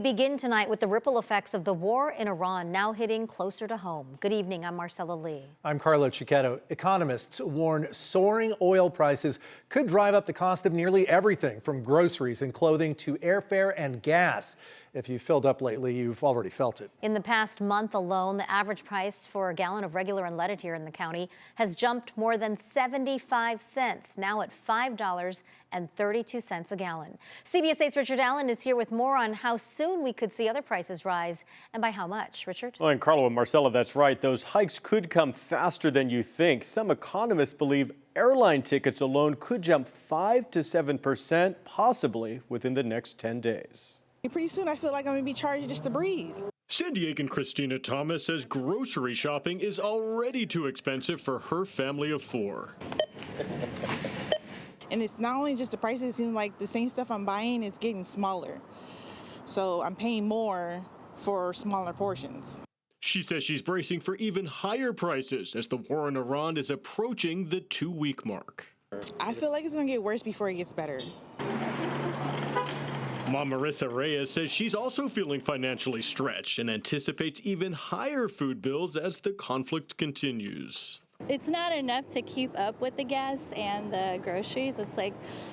Begin tonight with the ripple effects of the war in Iran now hitting closer to home. Good evening, I'm Marcella Lee. I'm Carlo Cicchetto. Economists warn soaring oil prices could drive up the cost of nearly everything from groceries and clothing to airfare and gas. If you filled up lately, you've already felt it. In the past month alone, the average price for a gallon of regular unleaded here in the county has jumped more than 75 cents, now at $5.32 a gallon. CBS 8's Richard Allen is here with more on how soon we could see other prices rise and by how much. Richard? Well, and Carlo and Marcella, that's right. Those hikes could come faster than you think. Some economists believe airline tickets alone could jump 5 to 7%, possibly within the next 10 days. Pretty soon I feel like I'm going to be charged just to breathe. San Diegan Christina Thomas says grocery shopping is already too expensive for her family of 4. And it's not only just the prices, it seems like the same stuff I'm buying is getting smaller. So I'm paying more for smaller portions. She says she's bracing for even higher prices as the war in Iran is approaching the 2-week mark. I feel like it's going to get worse before it gets better. Mom Marissa Reyes says she's also feeling financially stretched and anticipates even higher food bills as the conflict continues. It's not enough to keep up with the gas and the groceries.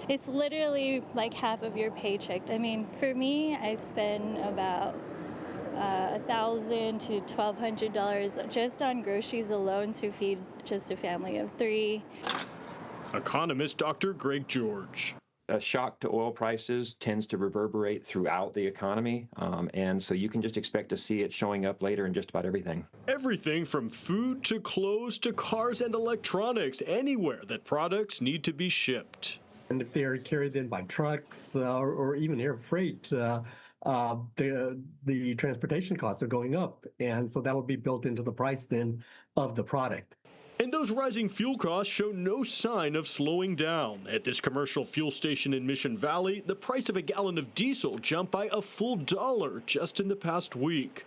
It's literally like half of your paycheck. I mean, for me, I spend about $1,000 to $1,200 just on groceries alone to feed just a family of 3. Economist Dr. Greg George. A shock to oil prices tends to reverberate throughout the economy, and so you can just expect to see it showing up later in just about everything. Everything from food to clothes to cars and electronics, anywhere that products need to be shipped. And if they are carried in by trucks or even air freight, the transportation costs are going up, and so that will be built into the price then of the product. And those rising fuel costs show no sign of slowing down. At this commercial fuel station in Mission Valley, the price of a gallon of diesel jumped by a full $1 just in the past week.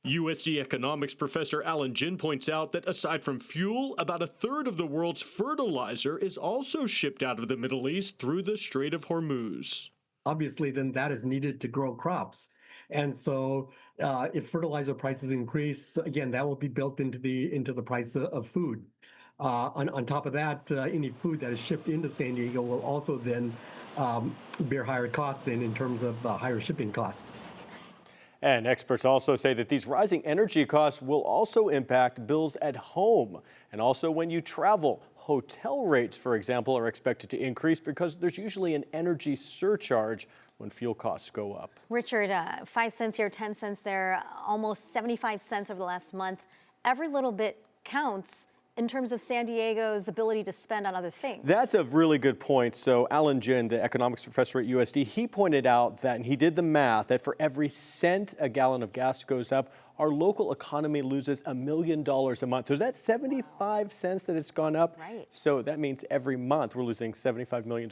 USD economics professor Alan Jin points out that aside from fuel, about 1/3 of the world's fertilizer is also shipped out of the Middle East through the Strait of Hormuz. Obviously, then that is needed to grow crops. And so if fertilizer prices increase, again, that will be built into the price of food. On top of that, any food that is shipped into San Diego will also then bear higher costs then in terms of higher shipping costs. And experts also say that these rising energy costs will also impact bills at home and also when you travel. Hotel rates, for example, are expected to increase because there's usually an energy surcharge when fuel costs go up. Richard, 5 cents here, 10 cents there, almost 75 cents over the last month. Every little bit counts in terms of San Diego's ability to spend on other things. That's a really good point. So Alan Jin, the economics professor at USD, he pointed out that, and he did the math, that for every cent a gallon of gas goes up, our local economy loses $1 million a month. So that's 75 cents that it's gone up. Right. So that means every month we're losing $75 million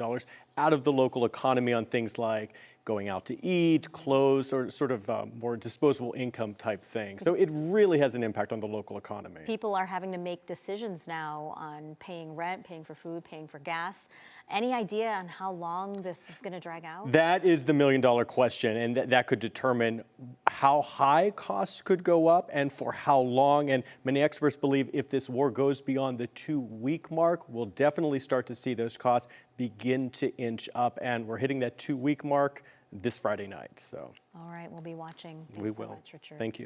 out of the local economy on things like going out to eat, clothes, or sort of more disposable income type things. So it really has an impact on the local economy. People are having to make decisions now on paying rent, paying for food, paying for gas. Any idea on how long this is going to drag out? That is the $1 million question, and that could determine how high costs could go up and for how long. And many experts believe if this war goes beyond the 2-week mark, we'll definitely start to see those costs begin to inch up. And we're hitting that 2-week mark this Friday night. So all right, we'll be watching. We Thanks will. So much, Richard. Thank you.